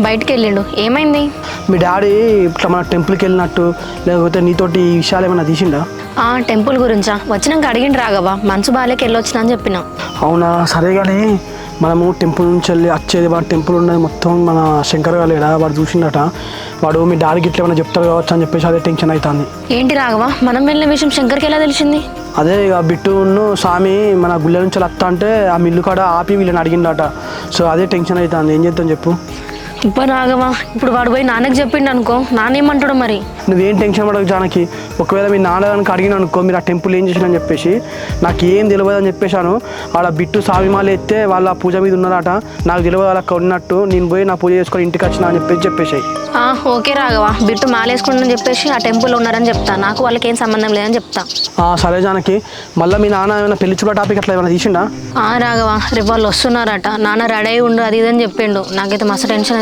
బయటికి వెళ్ళిండు, ఏమైంది? మీ డాడీ ఇట్లా మన టెంపుల్కి వెళ్ళినట్టు లేకపోతే నీతోటి ఈ విషయాలు ఏమైనా తీసిండా? టెంపుల్ గురించా? వచ్చినాక అడిగిండు రాఘవ, మనసు బాలేకి వెళ్ళొచ్చినా అని చెప్పిన. అవునా, సరే కానీ మనము టెంపుల్ నుంచి వెళ్ళి వచ్చేది మన టెంపుల్ ఉన్నది మొత్తం మన శంకర్ గాలేడా వాడు చూసిండట. వాడు మీ డాడీకి ఇట్లా ఏమైనా చెప్తారు కావచ్చు అని చెప్పేసి అదే టెన్షన్ అవుతుంది. ఏంటి రాఘవ, మనం వెళ్ళిన విషయం శంకర్కి ఎలా తెలిసింది? అదే ఇక బిట్టును స్వామి మన గుళ్ళ నుంచి వస్తా అంటే ఆ మిల్లు కాడ ఆపి వీళ్ళని అడిగిండట. సో అదే టెన్షన్ అవుతుంది, ఏం చేద్దాం చెప్పు. ఇప్పుడు రాఘవ, ఇప్పుడు వాడు పోయి నాన్నకి చెప్పిండు అనుకో, నాన్నేమంటాడు మరి? నువ్వేం టెన్షన్ పడకు జానకి. ఒకవేళ మీ నాన్న కనుక అడిగిన అనుకో మీరు ఆ టెంపుల్ ఏం చేసినని చెప్పేసి నాకు ఏం తెలియదు అని చెప్పేశాను. ఆడ బిట్టు సావిమాలు ఎత్తే వాళ్ళ పూజ మీద ఉన్నారట, నాకు తెలియదు వాళ్ళకి ఉన్నట్టు, నేను పోయి నా పూజ చేసుకొని ఇంటికి వచ్చినా అని చెప్పేసాయి. ఓకే రాఘవ, బిట్టు మాలేసుకుంటుందని చెప్పేసి ఆ టెంపుల్ ఉన్నారని చెప్తా, నాకు వాళ్ళకి ఏం సంబంధం లేదని చెప్తా. సరే జానకి, మళ్ళీ మీ నాన్న ఏమైనా పెళ్లి చూడ టాపిక్ అట్లా ఏమైనా తీసిండా? రాఘవ, రేపు వాళ్ళు వస్తున్నారట, నాన్న రెడీ అయి ఉండు అది ఇదని చెప్పిండు. నాకైతే మస్తు టెన్షన్